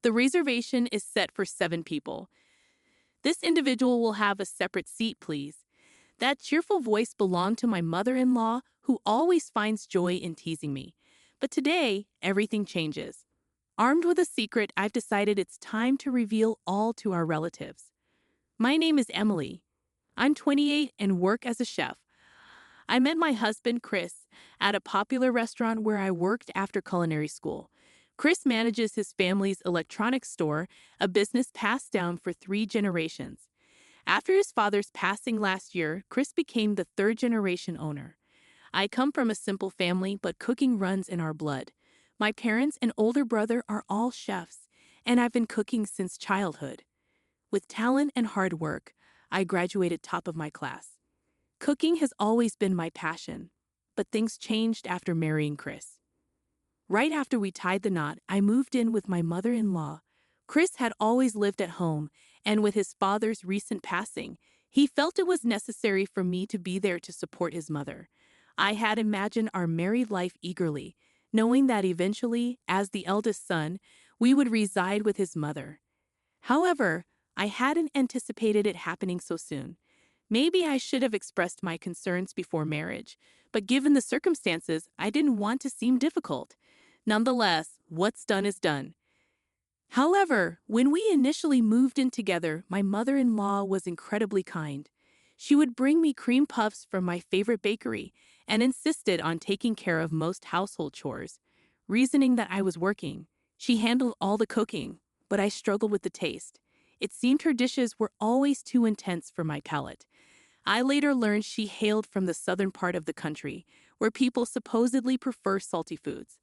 The reservation is set for 7 people. This individual will have a separate seat, please. That cheerful voice belonged to my mother-in-law, who always finds joy in teasing me. But today, everything changes. Armed with a secret, I've decided it's time to reveal all to our relatives. My name is Emily. I'm 28 and work as a chef. I met my husband, Chris, at a popular restaurant where I worked after culinary school. Chris manages his family's electronics store, a business passed down for 3 generations. After his father's passing last year, Chris became the third-generation owner. I come from a simple family, but cooking runs in our blood. My parents and older brother are all chefs, and I've been cooking since childhood. With talent and hard work, I graduated top of my class. Cooking has always been my passion, but things changed after marrying Chris. Right after we tied the knot, I moved in with my mother-in-law. Chris had always lived at home, and with his father's recent passing, he felt it was necessary for me to be there to support his mother. I had imagined our married life eagerly, knowing that eventually, as the eldest son, we would reside with his mother. However, I hadn't anticipated it happening so soon. Maybe I should have expressed my concerns before marriage, but given the circumstances, I didn't want to seem difficult. Nonetheless, what's done is done. However, when we initially moved in together, my mother-in-law was incredibly kind. She would bring me cream puffs from my favorite bakery and insisted on taking care of most household chores. Reasoning that I was working, she handled all the cooking, but I struggled with the taste. It seemed her dishes were always too intense for my palate. I later learned she hailed from the southern part of the country, where people supposedly prefer salty foods.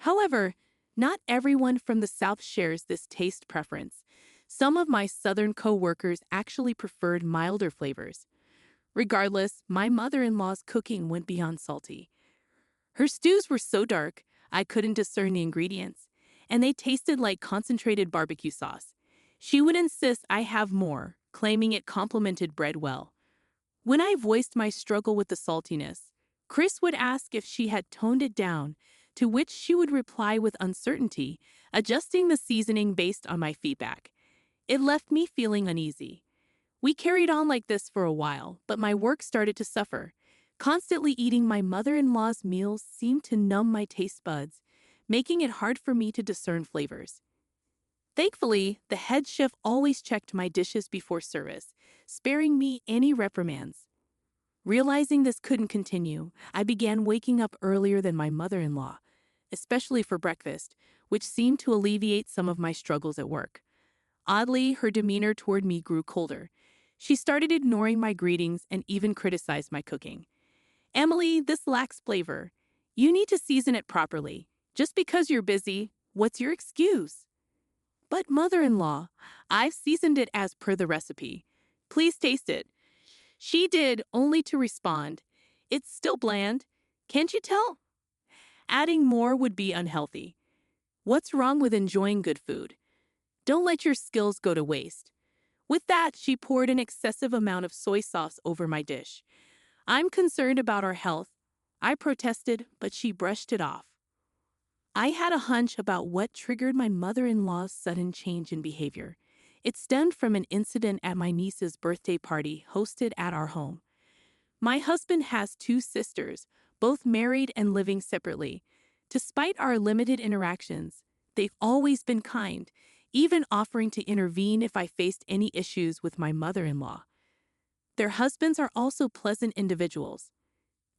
However, not everyone from the South shares this taste preference. Some of my Southern co-workers actually preferred milder flavors. Regardless, my mother-in-law's cooking went beyond salty. Her stews were so dark, I couldn't discern the ingredients, and they tasted like concentrated barbecue sauce. She would insist I have more, claiming it complemented bread well. When I voiced my struggle with the saltiness, Chris would ask if she had toned it down, to which she would reply with uncertainty, adjusting the seasoning based on my feedback. It left me feeling uneasy. We carried on like this for a while, but my work started to suffer. Constantly eating my mother-in-law's meals seemed to numb my taste buds, making it hard for me to discern flavors. Thankfully, the head chef always checked my dishes before service, sparing me any reprimands. Realizing this couldn't continue, I began waking up earlier than my mother-in-law, especially for breakfast, which seemed to alleviate some of my struggles at work. Oddly, her demeanor toward me grew colder. She started ignoring my greetings and even criticized my cooking. "Emily, this lacks flavor. You need to season it properly. Just because you're busy, what's your excuse?" "But mother-in-law, I've seasoned it as per the recipe. Please taste it." She did, only to respond, "It's still bland. Can't you tell?" Adding more would be unhealthy. What's wrong with enjoying good food? Don't let your skills go to waste. With that, she poured an excessive amount of soy sauce over my dish. "I'm concerned about our health." I protested, but she brushed it off. I had a hunch about what triggered my mother-in-law's sudden change in behavior. It stemmed from an incident at my niece's birthday party hosted at our home. My husband has 2 sisters, both married and living separately. Despite our limited interactions, they've always been kind, even offering to intervene if I faced any issues with my mother-in-law. Their husbands are also pleasant individuals.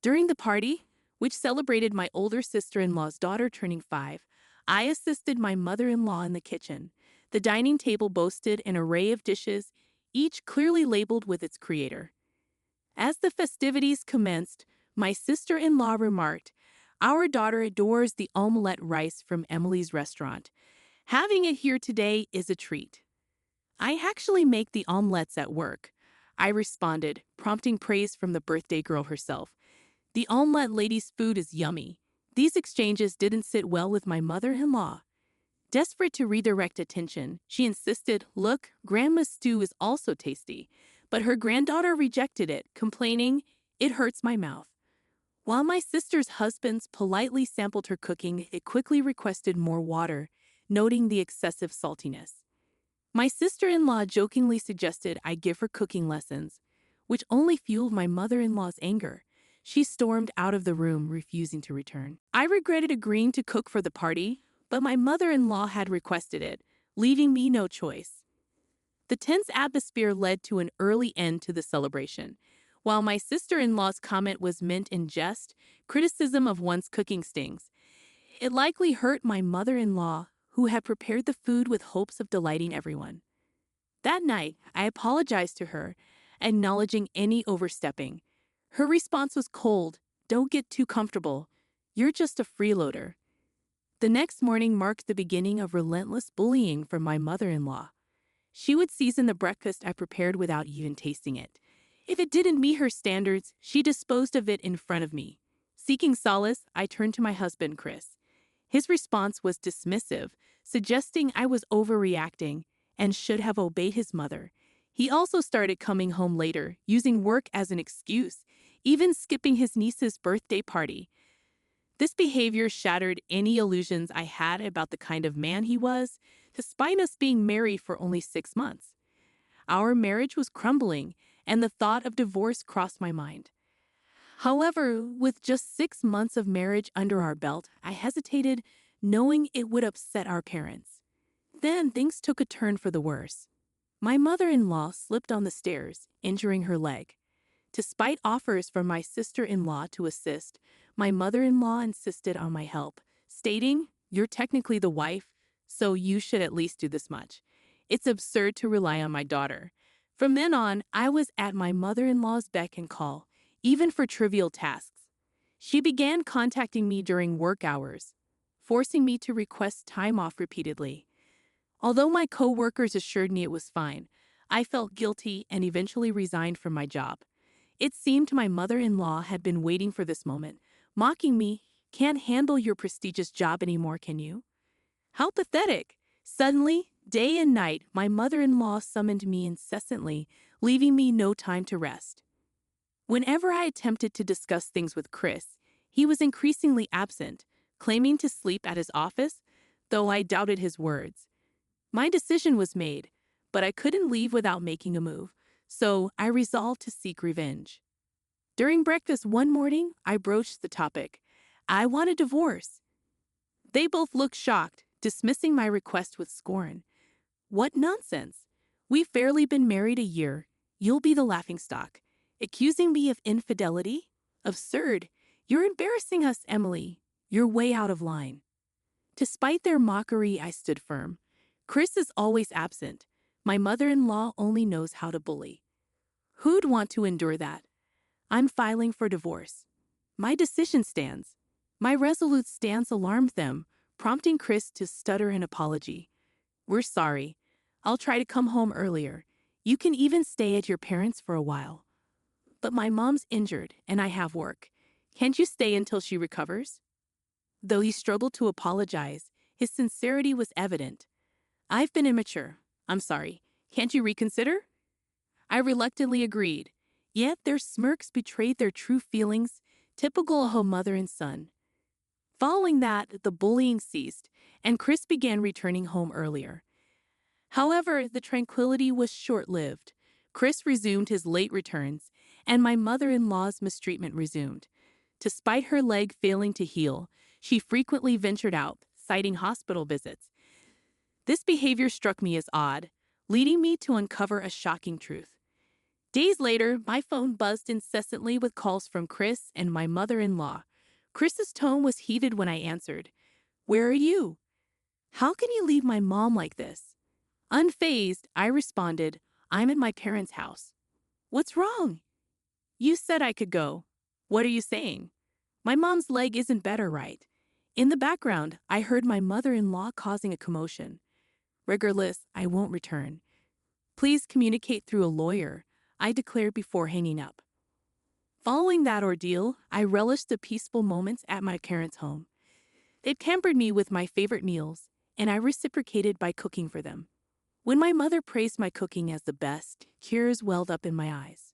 During the party, which celebrated my older sister-in-law's daughter turning 5, I assisted my mother-in-law in the kitchen. The dining table boasted an array of dishes, each clearly labeled with its creator. As the festivities commenced, my sister-in-law remarked, "Our daughter adores the omelette rice from Emily's restaurant. Having it here today is a treat." "I actually make the omelettes at work," I responded, prompting praise from the birthday girl herself. "The omelette lady's food is yummy." These exchanges didn't sit well with my mother-in-law. Desperate to redirect attention, she insisted, "Look, Grandma's stew is also tasty." But her granddaughter rejected it, complaining, "It hurts my mouth." While my sister's husbands politely sampled her cooking, it quickly requested more water, noting the excessive saltiness. My sister-in-law jokingly suggested I give her cooking lessons, which only fueled my mother-in-law's anger. She stormed out of the room, refusing to return. I regretted agreeing to cook for the party, but my mother-in-law had requested it, leaving me no choice. The tense atmosphere led to an early end to the celebration. While my sister-in-law's comment was meant in jest, criticism of one's cooking stings. It likely hurt my mother-in-law, who had prepared the food with hopes of delighting everyone. That night, I apologized to her, acknowledging any overstepping. Her response was cold. "Don't get too comfortable. You're just a freeloader." The next morning marked the beginning of relentless bullying from my mother-in-law. She would season the breakfast I prepared without even tasting it. If it didn't meet her standards, she disposed of it in front of me. Seeking solace, I turned to my husband, Chris. His response was dismissive, suggesting I was overreacting and should have obeyed his mother. He also started coming home later, using work as an excuse, even skipping his niece's birthday party. This behavior shattered any illusions I had about the kind of man he was, despite us being married for only 6 months. Our marriage was crumbling, and the thought of divorce crossed my mind. However, with just 6 months of marriage under our belt, I hesitated, knowing it would upset our parents. Then things took a turn for the worse. My mother-in-law slipped on the stairs, injuring her leg. Despite offers from my sister-in-law to assist, my mother-in-law insisted on my help, stating, "You're technically the wife, so you should at least do this much. It's absurd to rely on my daughter." From then on, I was at my mother-in-law's beck and call, even for trivial tasks. She began contacting me during work hours, forcing me to request time off repeatedly. Although my co-workers assured me it was fine, I felt guilty and eventually resigned from my job. It seemed my mother-in-law had been waiting for this moment, mocking me. "Can't handle your prestigious job anymore, can you?" How pathetic! Suddenly, day and night, my mother-in-law summoned me incessantly, leaving me no time to rest. Whenever I attempted to discuss things with Chris, he was increasingly absent, claiming to sleep at his office, though I doubted his words. My decision was made, but I couldn't leave without making a move, so I resolved to seek revenge. During breakfast one morning, I broached the topic. I want a divorce. They both looked shocked, dismissing my request with scorn. "What nonsense! We've barely been married a year. You'll be the laughingstock. Accusing me of infidelity? Absurd. You're embarrassing us, Emily. You're way out of line." Despite their mockery, I stood firm. Chris is always absent. My mother-in-law only knows how to bully. Who'd want to endure that? I'm filing for divorce. My decision stands. My resolute stance alarmed them, prompting Chris to stutter an apology. "We're sorry. I'll try to come home earlier. You can even stay at your parents' for a while." "But my mom's injured, and I have work. Can't you stay until she recovers?" Though he struggled to apologize, his sincerity was evident. "I've been immature. I'm sorry. Can't you reconsider?" I reluctantly agreed, yet their smirks betrayed their true feelings, typical of a mother and son. Following that, the bullying ceased, and Chris began returning home earlier. However, the tranquility was short-lived. Chris resumed his late returns, and my mother-in-law's mistreatment resumed. Despite her leg failing to heal, she frequently ventured out, citing hospital visits. This behavior struck me as odd, leading me to uncover a shocking truth. Days later, my phone buzzed incessantly with calls from Chris and my mother-in-law. Chris's tone was heated when I answered. "Where are you? How can you leave my mom like this?" Unfazed, I responded, "I'm at my parents' house." "What's wrong?" "You said I could go." "What are you saying?" "My mom's leg isn't better, right?" In the background, I heard my mother-in-law causing a commotion. "Regardless, I won't return. Please communicate through a lawyer," I declared before hanging up. Following that ordeal, I relished the peaceful moments at my parents' home. They pampered me with my favorite meals, and I reciprocated by cooking for them. When my mother praised my cooking as the best, tears welled up in my eyes.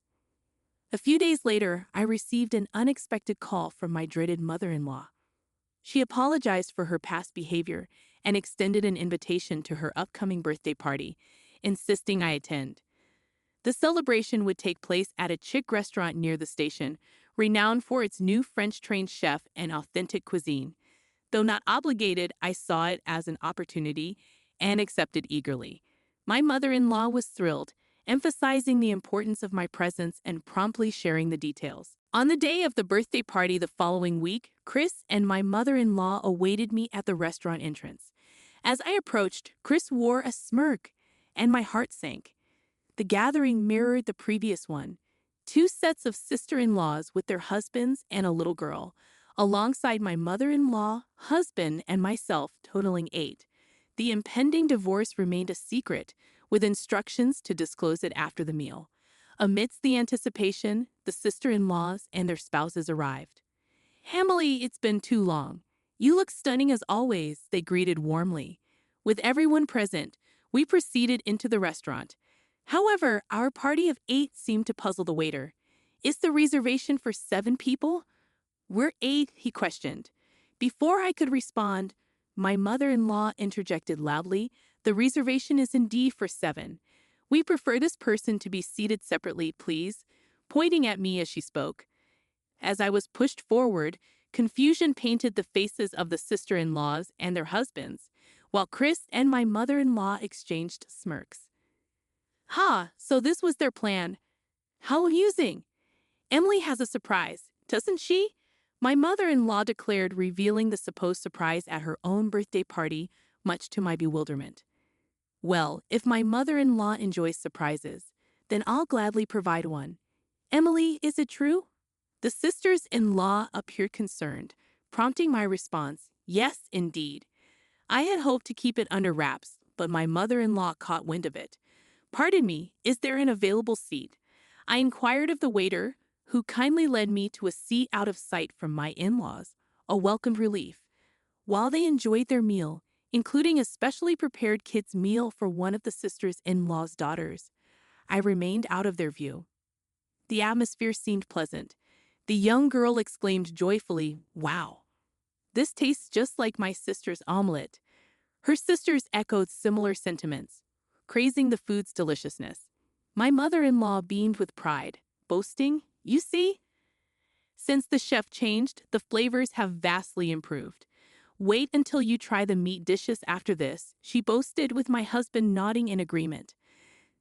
A few days later, I received an unexpected call from my dreaded mother-in-law. She apologized for her past behavior and extended an invitation to her upcoming birthday party, insisting I attend. The celebration would take place at a chic restaurant near the station, renowned for its new French-trained chef and authentic cuisine. Though not obligated, I saw it as an opportunity and accepted eagerly. My mother-in-law was thrilled, emphasizing the importance of my presence and promptly sharing the details. On the day of the birthday party the following week, Chris and my mother-in-law awaited me at the restaurant entrance. As I approached, Chris wore a smirk, and my heart sank. The gathering mirrored the previous one. Two sets of sister-in-laws with their husbands and a little girl, alongside my mother-in-law, husband, and myself, totaling 8. The impending divorce remained a secret, with instructions to disclose it after the meal. Amidst the anticipation, the sister-in-laws and their spouses arrived. "Emily, it's been too long. You look stunning as always," they greeted warmly. With everyone present, we proceeded into the restaurant. However, our party of 8 seemed to puzzle the waiter. "Is the reservation for 7 people?" "We're 8, he questioned. Before I could respond, my mother-in-law interjected loudly, "The reservation is indeed for 7. We prefer this person to be seated separately, please," pointing at me as she spoke. As I was pushed forward, confusion painted the faces of the sister-in-laws and their husbands, while Chris and my mother-in-law exchanged smirks. "Ha, so this was their plan. How amusing. Emily has a surprise, doesn't she?" My mother-in-law declared, revealing the supposed surprise at her own birthday party, much to my bewilderment. Well, if my mother-in-law enjoys surprises, then I'll gladly provide one. "Emily, is it true?" The sisters-in-law appeared concerned, prompting my response, "Yes, indeed." I had hoped to keep it under wraps, but my mother-in-law caught wind of it. "Pardon me, is there an available seat?" I inquired of the waiter, who kindly led me to a seat out of sight from my in-laws, a welcome relief. While they enjoyed their meal, including a specially prepared kids' meal for one of the sisters-in-law's daughters, I remained out of their view. The atmosphere seemed pleasant. The young girl exclaimed joyfully, "Wow, this tastes just like my sister's omelet." Her sisters echoed similar sentiments, praising the food's deliciousness. My mother-in-law beamed with pride, boasting, "You see? Since the chef changed, the flavors have vastly improved. Wait until you try the meat dishes after this," she boasted, with my husband nodding in agreement.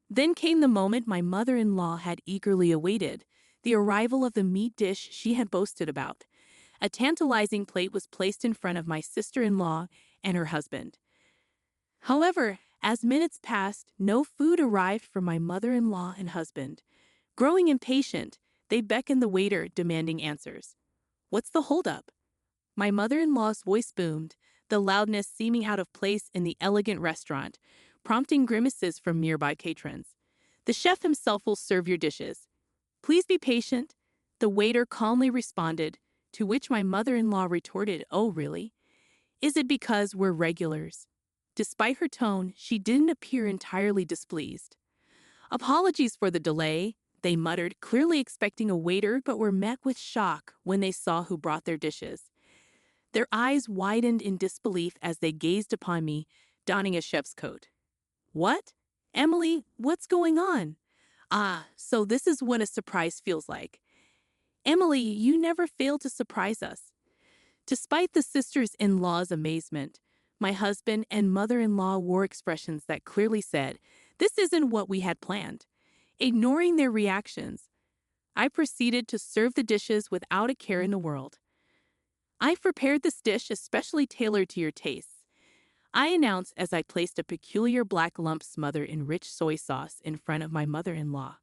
Then came the moment my mother-in-law had eagerly awaited, the arrival of the meat dish she had boasted about. A tantalizing plate was placed in front of my sister-in-law and her husband. However, as minutes passed, no food arrived for my mother-in-law and husband. Growing impatient, they beckoned the waiter, demanding answers. "What's the holdup?" My mother-in-law's voice boomed, the loudness seeming out of place in the elegant restaurant, prompting grimaces from nearby patrons. "The chef himself will serve your dishes. Please be patient," the waiter calmly responded, to which my mother-in-law retorted, "Oh, really? Is it because we're regulars?" Despite her tone, she didn't appear entirely displeased. "Apologies for the delay," they muttered, clearly expecting a waiter, but were met with shock when they saw who brought their dishes. Their eyes widened in disbelief as they gazed upon me, donning a chef's coat. "What? Emily, what's going on?" "Ah, so this is what a surprise feels like. Emily, you never fail to surprise us." Despite the sisters-in-law's amazement, my husband and mother-in-law wore expressions that clearly said, "This isn't what we had planned." Ignoring their reactions, I proceeded to serve the dishes without a care in the world. "I've prepared this dish especially tailored to your tastes," I announced as I placed a peculiar black lump smothered in rich soy sauce in front of my mother-in-law.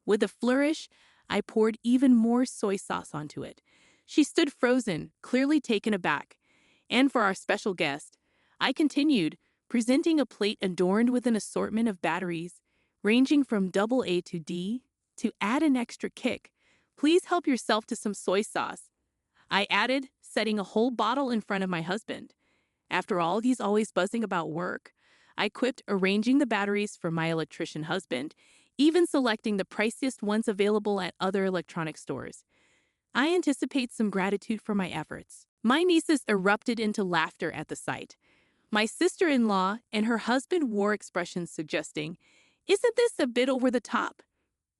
With a flourish, I poured even more soy sauce onto it. She stood frozen, clearly taken aback. And for our special guest, I continued, presenting a plate adorned with an assortment of batteries, ranging from AA to D. "To add an extra kick, please help yourself to some soy sauce," I added, setting a whole bottle in front of my husband. "After all, he's always buzzing about work," I quipped, arranging the batteries for my electrician husband, even selecting the priciest ones available at other electronic stores. I anticipate some gratitude for my efforts. My nieces erupted into laughter at the sight. My sister-in-law and her husband wore expressions suggesting, "Isn't this a bit over the top?"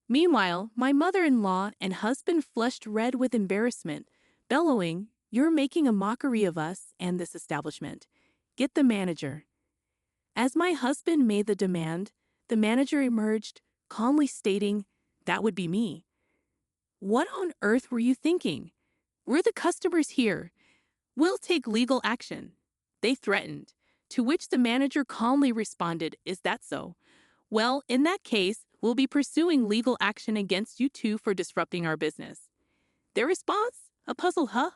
Meanwhile, my mother-in-law and husband flushed red with embarrassment, bellowing, "You're making a mockery of us and this establishment. Get the manager." As my husband made the demand, the manager emerged, calmly stating, "That would be me." "What on earth were you thinking? We're the customers here. We'll take legal action," they threatened, to which the manager calmly responded, "Is that so? Well, in that case, we'll be pursuing legal action against you two for disrupting our business." Their response? A puzzled huh?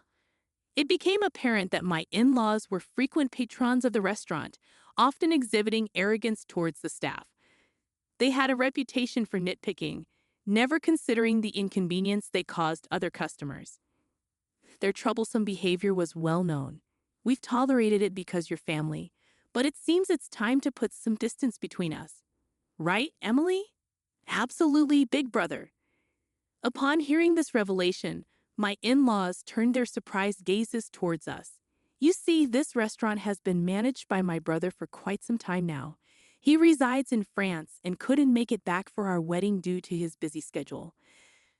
It became apparent that my in-laws were frequent patrons of the restaurant, often exhibiting arrogance towards the staff. They had a reputation for nitpicking, never considering the inconvenience they caused other customers. Their troublesome behavior was well known. "We've tolerated it because you're family, but it seems it's time to put some distance between us. Right, Emily?" "Absolutely, big brother." Upon hearing this revelation, my in-laws turned their surprised gazes towards us. "You see, this restaurant has been managed by my brother for quite some time now. He resides in France and couldn't make it back for our wedding due to his busy schedule."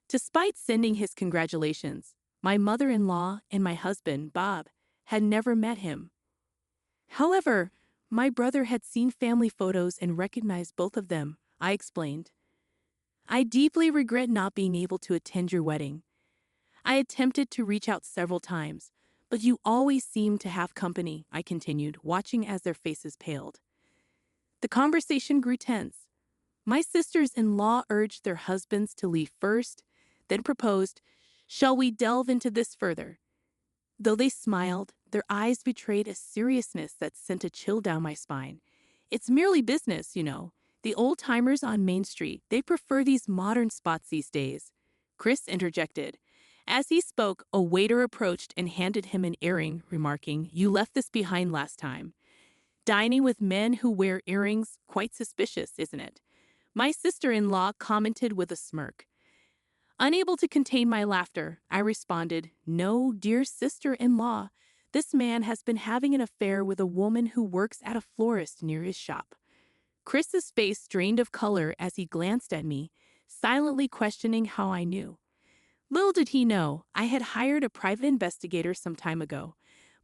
Despite sending his congratulations, my mother-in-law and my husband, Bob, had never met him. However, my brother had seen family photos and recognized both of them, I explained. "I deeply regret not being able to attend your wedding. I attempted to reach out several times, but you always seemed to have company," I continued, watching as their faces paled. The conversation grew tense. My sisters-in-law urged their husbands to leave first, then proposed, "Shall we delve into this further?" Though they smiled, their eyes betrayed a seriousness that sent a chill down my spine. "It's merely business, you know. The old-timers on Main Street, they prefer these modern spots these days," Chris interjected. As he spoke, a waiter approached and handed him an earring, remarking, "You left this behind last time." "Dining with men who wear earrings, quite suspicious, isn't it?" My sister-in-law commented with a smirk. Unable to contain my laughter, I responded, "No, dear sister-in-law, this man has been having an affair with a woman who works at a florist near his shop." Chris's face drained of color as he glanced at me, silently questioning how I knew. Little did he know, I had hired a private investigator some time ago.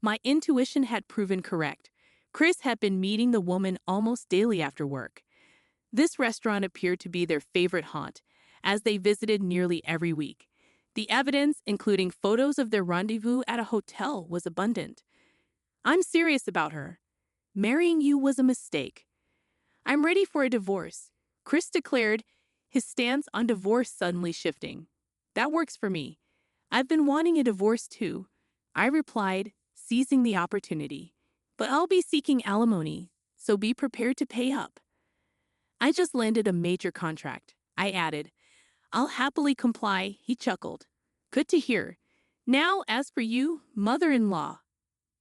My intuition had proven correct. Chris had been meeting the woman almost daily after work. This restaurant appeared to be their favorite haunt, as they visited nearly every week. The evidence, including photos of their rendezvous at a hotel, was abundant. "I'm serious about her. Marrying you was a mistake. I'm ready for a divorce," Chris declared, his stance on divorce suddenly shifting. "That works for me. I've been wanting a divorce too," I replied, seizing the opportunity. "But I'll be seeking alimony, so be prepared to pay up." "I just landed a major contract," I added. "I'll happily comply," he chuckled. "Good to hear. Now, as for you, mother-in-law."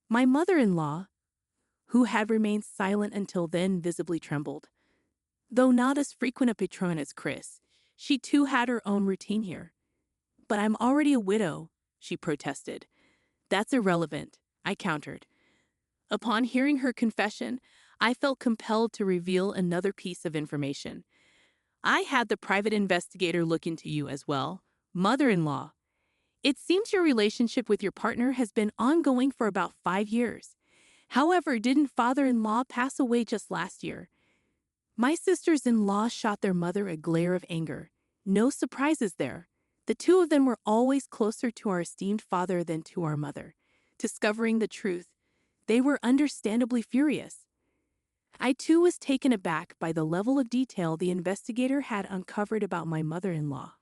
My mother-in-law, who had remained silent until then, visibly trembled. Though not as frequent a patron as Chris, she too had her own routine here. "But I'm already a widow," she protested. "That's irrelevant," I countered. Upon hearing her confession, I felt compelled to reveal another piece of information. "I had the private investigator look into you as well, mother-in-law. It seems your relationship with your partner has been ongoing for about 5 years. However, didn't father-in-law pass away just last year?" My sisters-in-law shot their mother a glare of anger. No surprises there. The two of them were always closer to our esteemed father than to our mother. Discovering the truth, they were understandably furious. I too was taken aback by the level of detail the investigator had uncovered about my mother-in-law.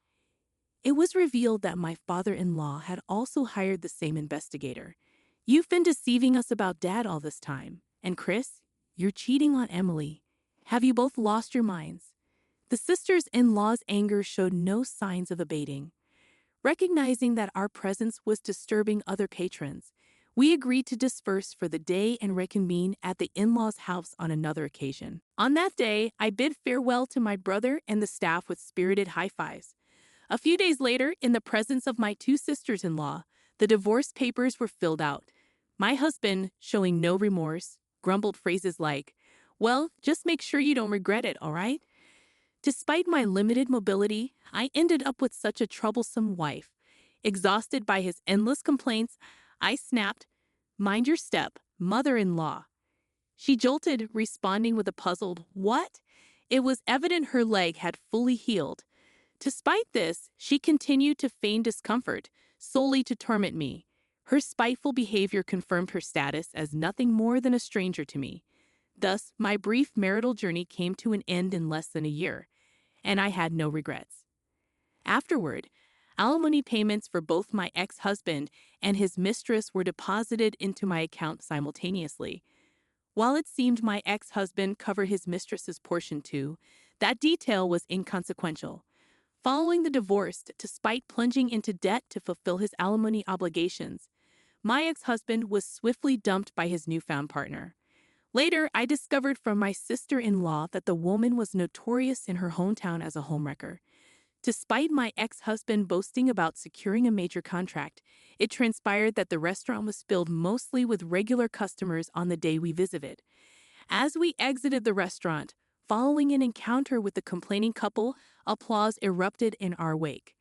It was revealed that my father-in-law had also hired the same investigator. "You've been deceiving us about Dad all this time. And Chris, you're cheating on Emily. Have you both lost your minds?" The sisters-in-law's anger showed no signs of abating. Recognizing that our presence was disturbing other patrons, we agreed to disperse for the day and reconvene at the in-laws' house on another occasion. On that day, I bid farewell to my brother and the staff with spirited high-fives. A few days later, in the presence of my two sisters-in-law, the divorce papers were filled out. My husband, showing no remorse, grumbled phrases like, "Well, just make sure you don't regret it, all right?" Despite my limited mobility, I ended up with such a troublesome wife. Exhausted by his endless complaints, I snapped, "Mind your step, mother-in-law." She jolted, responding with a puzzled, "What?" It was evident her leg had fully healed. Despite this, she continued to feign discomfort, solely to torment me. Her spiteful behavior confirmed her status as nothing more than a stranger to me. Thus, my brief marital journey came to an end in less than a year, and I had no regrets. Afterward, alimony payments for both my ex-husband and his mistress were deposited into my account simultaneously. While it seemed my ex-husband covered his mistress's portion too, that detail was inconsequential. Following the divorce, despite plunging into debt to fulfill his alimony obligations, my ex-husband was swiftly dumped by his newfound partner. Later, I discovered from my sister-in-law that the woman was notorious in her hometown as a homewrecker. Despite my ex-husband boasting about securing a major contract, it transpired that the restaurant was filled mostly with regular customers on the day we visited. As we exited the restaurant, following an encounter with the complaining couple, applause erupted in our wake.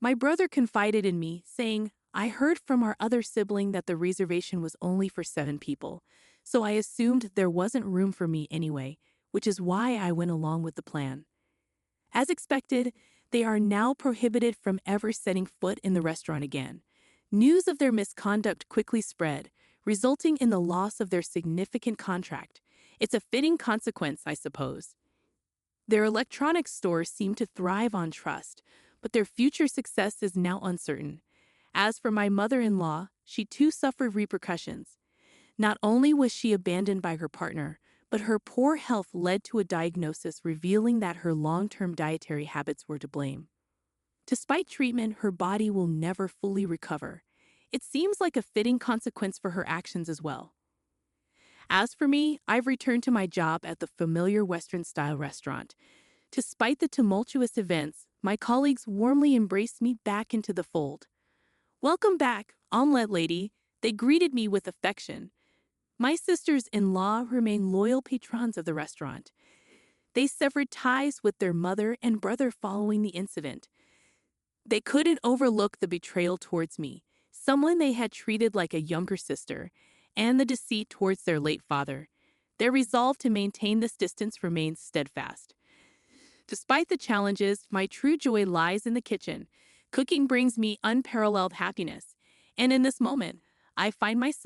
My brother confided in me, saying, "I heard from our other sibling that the reservation was only for 7 people, so I assumed there wasn't room for me anyway, which is why I went along with the plan." As expected, they are now prohibited from ever setting foot in the restaurant again. News of their misconduct quickly spread, resulting in the loss of their significant contract. It's a fitting consequence, I suppose. Their electronics store seemed to thrive on trust, but their future success is now uncertain. As for my mother-in-law, she too suffered repercussions. Not only was she abandoned by her partner, but her poor health led to a diagnosis revealing that her long-term dietary habits were to blame. Despite treatment, her body will never fully recover. It seems like a fitting consequence for her actions as well. As for me, I've returned to my job at the familiar Western-style restaurant. Despite the tumultuous events, my colleagues warmly embraced me back into the fold. "Welcome back, omelette lady," they greeted me with affection. My sisters-in-law remain loyal patrons of the restaurant. They severed ties with their mother and brother following the incident. They couldn't overlook the betrayal towards me, someone they had treated like a younger sister, and the deceit towards their late father. Their resolve to maintain this distance remains steadfast. Despite the challenges, my true joy lies in the kitchen. Cooking brings me unparalleled happiness, and in this moment, I find myself